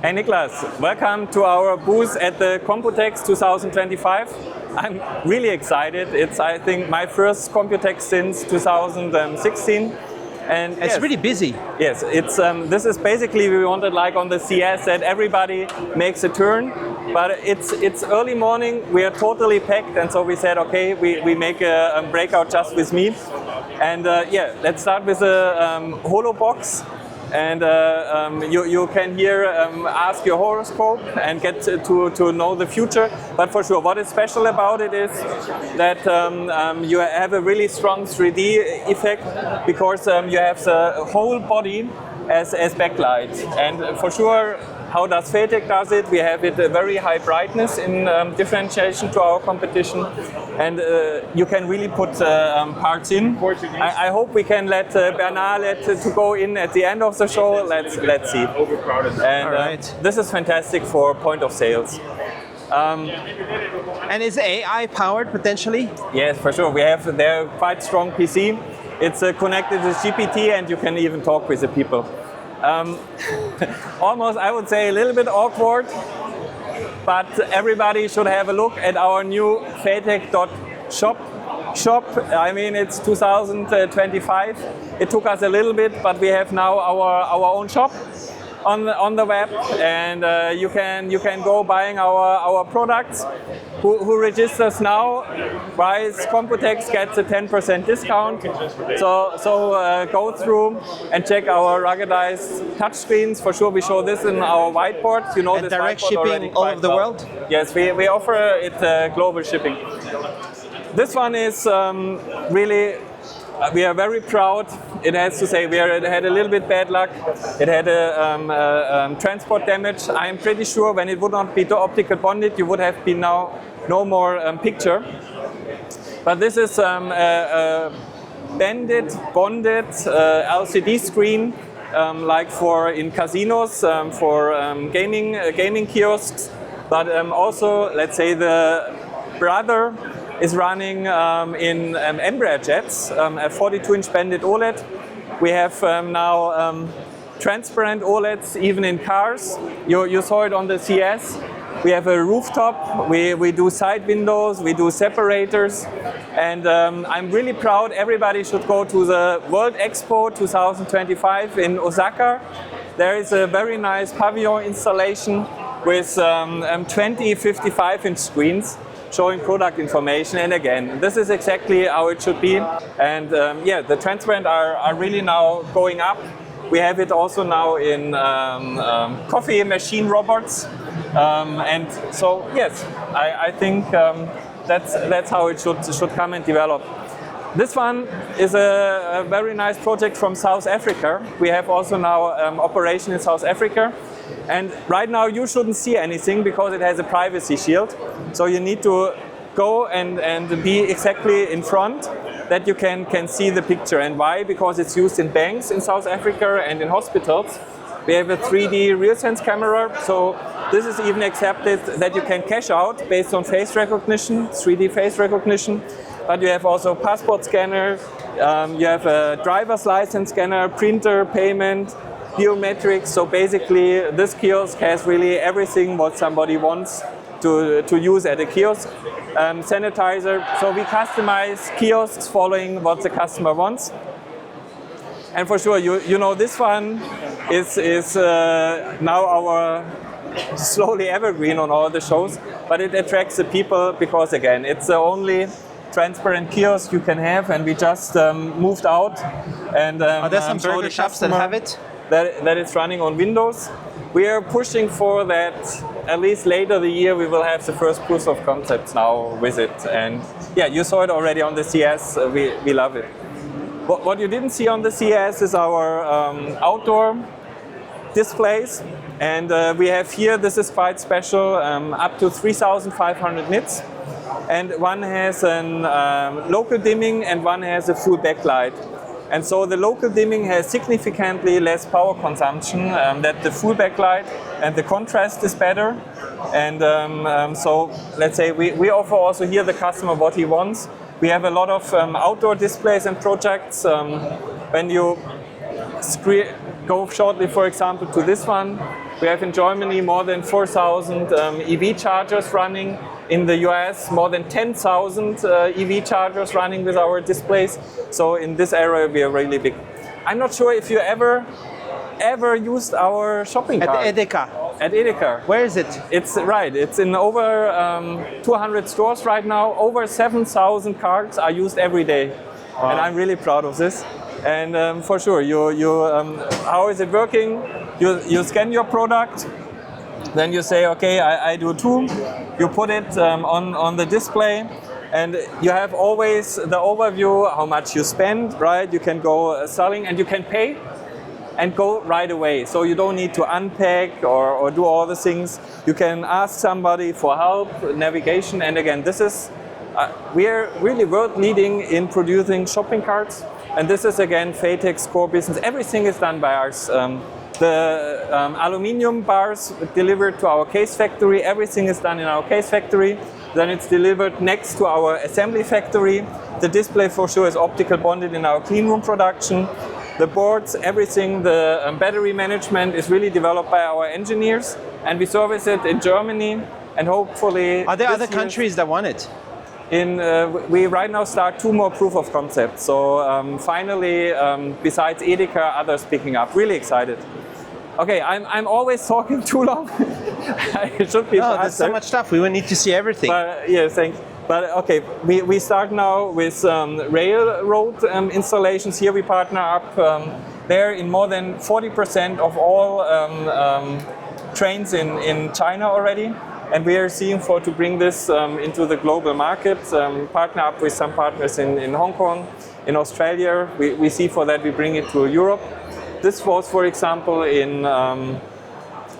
Hey Niklas, welcome to our booth at the Computex 2025. I'm really excited. It's, I think, my first Computex since 2016. And it's yes, really busy. Yes, it's this is basically, we wanted, like on the CS, that everybody makes a turn. But it's early morning, we are totally packed, and so we said, okay, we make a breakout just with me. And yeah, let's start with a holo box. And you can here ask your horoscope and get to know the future. But for sure, what is special about it is that you have a really strong 3D effect, because you have the whole body as backlight. And for sure, how does faytech does it? We have it a very high brightness in differentiation to our competition, and you can really put parts in. I hope we can let Bernard to go in at the end of the show. Let's see. And all right. This is fantastic for point of sales. And is AI powered potentially? Yes, for sure. We have there quite strong PC. It's connected with GPT, and you can even talk with the people. Almost, I would say, a little bit awkward, but everybody should have a look at our new faytech.shop. I mean, it's 2025. It took us a little bit, but we have now our own shop on the web, and you can go buying our products. Who registers now, buys Computex, gets a 10% discount. So go through and check our ruggedized touchscreens. For sure, we show this in our whiteboard. You know, and this direct whiteboard shipping all over the world? Yes, we offer it global shipping. This one is really. We are very proud. It has to say, it had a little bit bad luck. It had a transport damage. I am pretty sure when it would not be optical bonded, you would have been now no more picture. But this is a bonded LCD screen, like in casinos, for gaming kiosks. But also, let's say, the brother is running in Embraer jets, a 42-inch banded OLED. We have now transparent OLEDs even in cars. You saw it on the CS. We have a rooftop. We do side windows. We do separators. And I'm really proud. Everybody should go to the World Expo 2025 in Osaka. There is a very nice pavilion installation with 20 55-inch screens showing product information. And again, this is exactly how it should be. And yeah, the transparent are really now going up. We have it also now in coffee machine robots. And so, yes, I think that's how it should come and develop. This one is a very nice project from South Africa. We have also now operation in South Africa. And right now you shouldn't see anything because it has a privacy shield. So you need to go and be exactly in front that you can see the picture. And why? Because it's used in banks in South Africa and in hospitals. We have a 3D RealSense camera. So this is even accepted that you can cash out based on face recognition, 3D face recognition. But you have also passport scanner, you have a driver's license scanner, printer, payment, biometric. So basically, this kiosk has really everything what somebody wants to use at a kiosk. Sanitizer. So we customize kiosks following what the customer wants. And for sure, you know, this one is now our slowly evergreen on all the shows. But it attracts the people because, again, it's the only transparent kiosk you can have, and we just moved out. And there's some burger shops that have it? That it's running on Windows. We are pushing for that. At least later the year we will have the first proof of concepts now with it. And yeah, you saw it already on the CS. We love it. What you didn't see on the CS is our outdoor displays. And we have here, this is quite special, up to 3,500 nits. And one has a local dimming and one has a full backlight. And so the local dimming has significantly less power consumption than the full backlight, and the contrast is better. And so let's say we offer also here the customer what he wants. We have a lot of outdoor displays and projects. When you go shortly, for example, to this one, We have in Germany more than 4,000 EV chargers running. In the US, more than 10,000 EV chargers running with our displays. So in this area, we are really big. I'm not sure if you ever used our shopping cart. At Edeka. At Edeka. Where is it? It's right. It's in over 200 stores right now. Over 7,000 cards are used every day, and I'm really proud of this. And for sure, how is it working? You scan your product, then you say, okay, I do too. You put it on the display, and you have always the overview how much you spend. Right? You can go selling, and you can pay and go right away. So you don't need to unpack or do all the things. You can ask somebody for help, navigation, and again, this is, we are really world leading in producing shopping carts. And this is again, faytech's core business. Everything is done by us. The aluminium bars delivered to our case factory, everything is done in our case factory. Then it's delivered next to our assembly factory. The display for sure is optical bonded in our clean room production. The boards, everything, the battery management is really developed by our engineers, and we service it in Germany, and hopefully... Are there other countries that want it? We right now start 2 more proof of concepts. So finally, besides Edeka, others picking up. Really excited. Okay, I'm always talking too long. I should be faster. There's so much stuff. We will need to see everything. But, yeah, thanks. But okay, we start now with railroad installations. Here we partner up there in more than 40% of all trains in China already. And we are seeing to bring this into the global market, partner up with some partners in Hong Kong, in Australia. We see for that we bring it to Europe. This was, for example, in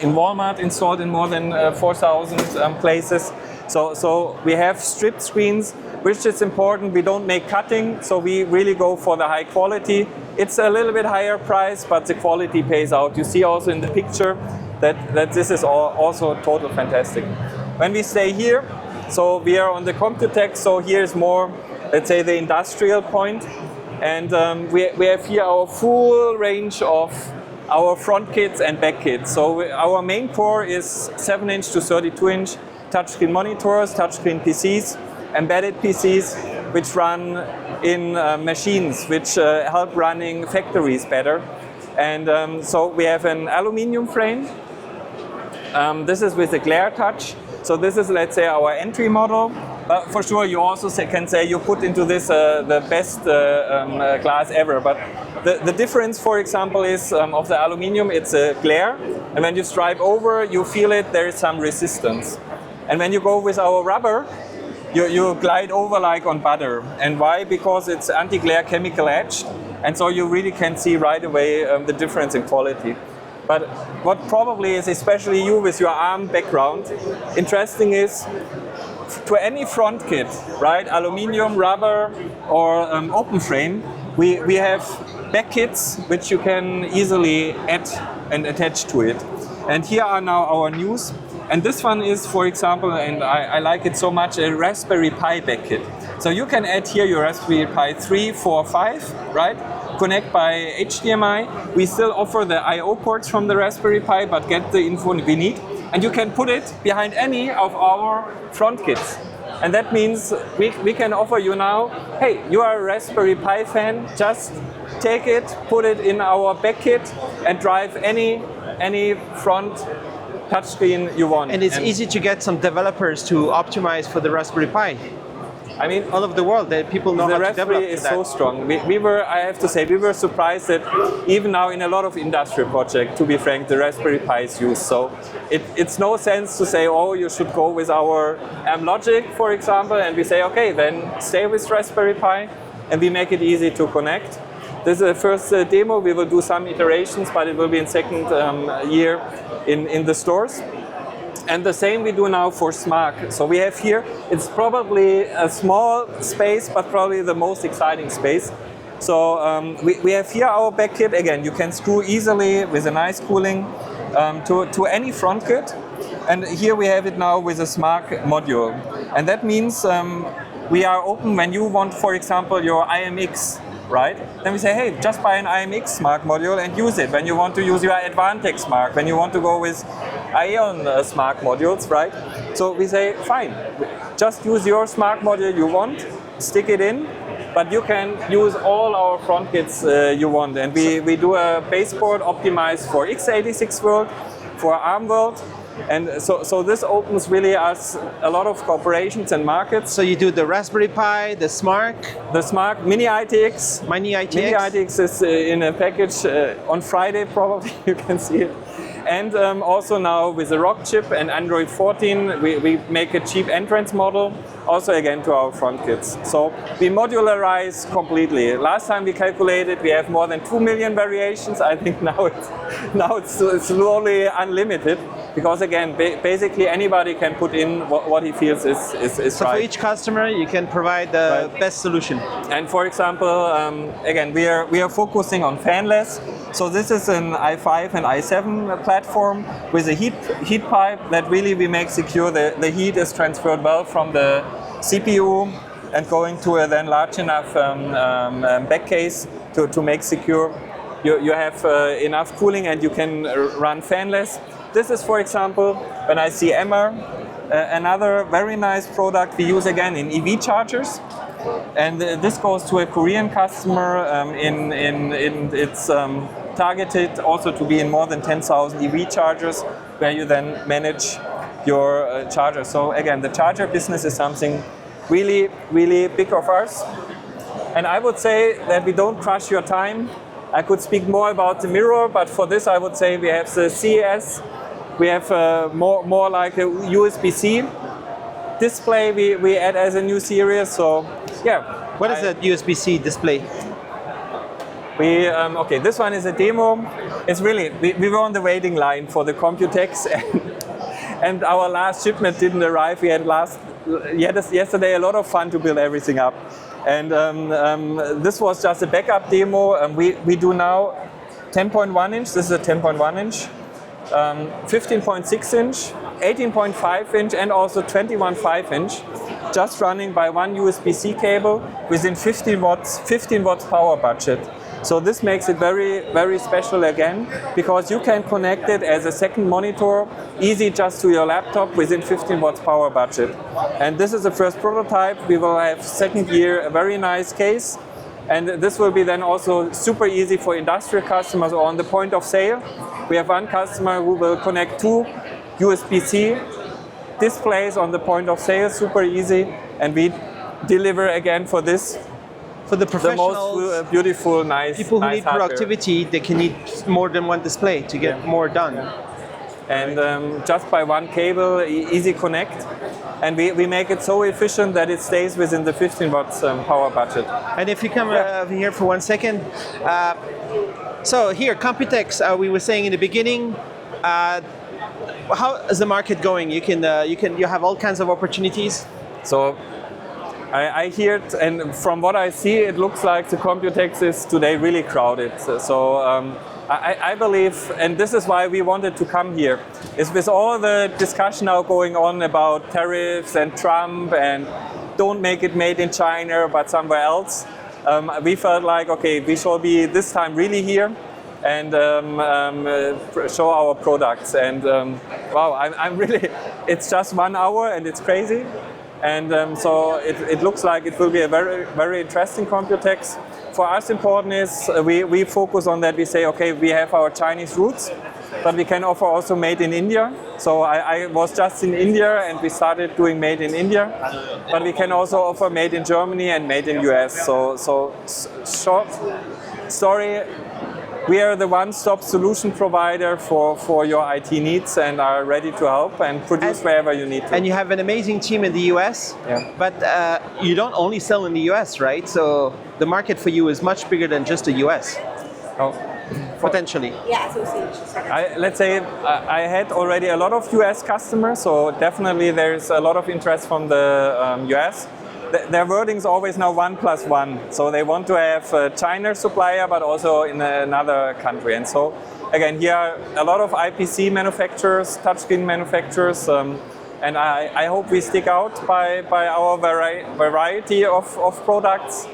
Walmart installed in more than 4,000 places. So we have stripped screens, which is important. We don't make cutting, so we really go for the high quality. It's a little bit higher price, but the quality pays out. You see also in the picture that this is also total fantastic. When we stay here, so we are on the Computex, so here is more, let's say, the industrial point. And we have here our full range of our front kits and back kits. So our main core is 7-inch to 32-inch touchscreen monitors, touchscreen PCs, embedded PCs, which run in machines, which help running factories better. And so we have an aluminum frame. This is with a glare touch. So this is, let's say, our entry model. But for sure, you also can say you put into this the best glass ever. But the difference, for example, is of the aluminum, it's a glare. And when you stripe over, you feel it, there is some resistance. And when you go with our rubber, you glide over like on butter. And why? Because it's anti-glare chemical etched. And so you really can see right away the difference in quality. But what probably is, especially you with your ARM background, interesting is to any front kit, right? Aluminium, rubber, or open frame, we have back kits which you can easily add and attach to it. And here are now our news. And this one is, for example, and I like it so much, a Raspberry Pi back kit. So you can add here your Raspberry Pi 3, 4, 5, right? Connect by HDMI. We still offer the I/O ports from the Raspberry Pi, but get the info we need. And you can put it behind any of our front kits. And that means we can offer you now, hey, you are a Raspberry Pi fan, just take it, put it in our back kit, and drive any front touchscreen you want. And it's easy to get some developers to optimize for the Raspberry Pi. I mean, all over the world, that people know how to develop. The Raspberry is so strong. We were, I have to say, we were surprised that even now in a lot of industrial projects, to be frank, the Raspberry Pi is used. So it's no sense to say, oh, you should go with our Logic, for example, and we say, okay, then stay with Raspberry Pi, and we make it easy to connect. This is the first demo. We will do some iterations, but it will be in second year in the stores. And the same we do now for Smart. So we have here, it's probably a small space, but probably the most exciting space. So we have here our back kit. Again, you can screw easily with a nice cooling to any front kit. And here we have it now with a Smart module. And that means we are open when you want, for example, your IMX right? Then we say, hey, just buy an IMX smart module and use it. When you want to use your Advantex smart, when you want to go with Ion smart modules, right? So we say, fine, just use your smart module you want, stick it in, but you can use all our front kits you want. And we do a baseboard optimized for x86 world, for ARM world. And so this opens really us a lot of corporations and markets. So you do the Raspberry Pi, the SMARC? The SMARC, Mini ITX. Mini ITX? Mini ITX is in a package on Friday probably, you can see it. And also now with the ROG chip and Android 14, we make a cheap entrance model, also again to our front kits. So we modularize completely. Last time we calculated, we have more than 2 million variations. I think now it's slowly unlimited. Because again, basically anybody can put in what he feels is so right. For each customer, you can provide the best solution. And for example, again, we are focusing on fanless. So this is an i5 and i7 platform with a heat pipe that really we make secure. The heat is transferred well from the CPU and going to a then large enough back case to make secure. You have enough cooling and you can run fanless. This is, for example, when I see Emma, another very nice product we use again in EV chargers. And this goes to a Korean customer it's targeted also to be in more than 10,000 EV chargers where you then manage your charger. So again, the charger business is something really, really big of ours. And I would say that we don't crush your time. I could speak more about the mirror, but for this I would say we have the CES. We have more like a USB-C display we add as a new series. So yeah. What is a USB-C display? Okay, this one is a demo. It's really, we were on the waiting line for the Computex and our last shipment didn't arrive. We had yesterday a lot of fun to build everything up. And this was just a backup demo. We do now 10.1 inch, this is a 10.1 inch. 15.6 inch, 18.5 inch and also 21.5 inch, just running by one USB-C cable within 15 watts power budget. So this makes it very, very special again, because you can connect it as a second monitor, easy just to your laptop within 15 watts power budget. And this is the first prototype. We will have second year a very nice case. And this will be then also super easy for industrial customers or on the point of sale. We have one customer who will connect two USB-C displays on the point of sale, super easy. And we deliver again for this. For the professionals, the most beautiful, nice people who nice need hardware. Productivity, they can need more than one display to get more done. And just by one cable, easy connect. And we make it so efficient that it stays within the 15 watts power budget. And if you come over here for 1 second. So here, Computex, we were saying in the beginning, how is the market going? You have all kinds of opportunities. So I hear it, and from what I see, it looks like the Computex is today really crowded. So I believe, and this is why we wanted to come here, is with all the discussion now going on about tariffs and Trump and don't make it made in China but somewhere else, we felt like, okay, we shall be this time really here and show our products. And wow, I'm really, it's just 1 hour and it's crazy. And so it looks like it will be a very, very interesting Computex. For us, important is we focus on that. We say, okay, we have our Chinese roots, but we can offer also made in India. So I was just in India and we started doing made in India, but we can also offer made in Germany and made in US. So short story, we are the one-stop solution provider for your IT needs and are ready to help and produce wherever you need to. And you have an amazing team in the US, but you don't only sell in the US, right? So the market for you is much bigger than just the US. Oh. Potentially. Yeah, so let's say I had already a lot of US customers, so definitely there's a lot of interest from the US. Their wording is always now 1+1. So they want to have a China supplier, but also in another country. And so again, here are a lot of IPC manufacturers, touchscreen manufacturers, and I hope we stick out by our variety of products.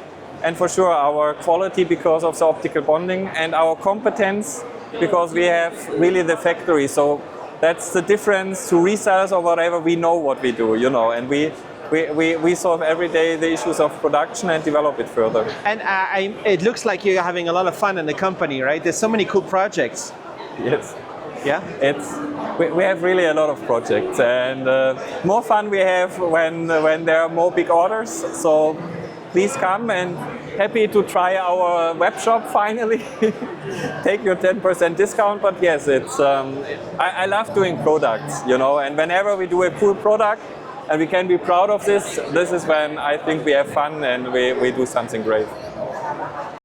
and for sure our quality because of the optical bonding, and our competence because we have really the factory. So that's the difference to resellers or whatever. We know what we do, you know, and we solve every day the issues of production and develop it further. And it looks like you're having a lot of fun in the company, right? There's so many cool projects. Yes. Yeah? We have really a lot of projects, and more fun we have when there are more big orders. So please come, and happy to try our web shop finally. Take your 10% discount, but yes, I love doing products, you know, and whenever we do a cool product and we can be proud of this is when I think we have fun and we do something great.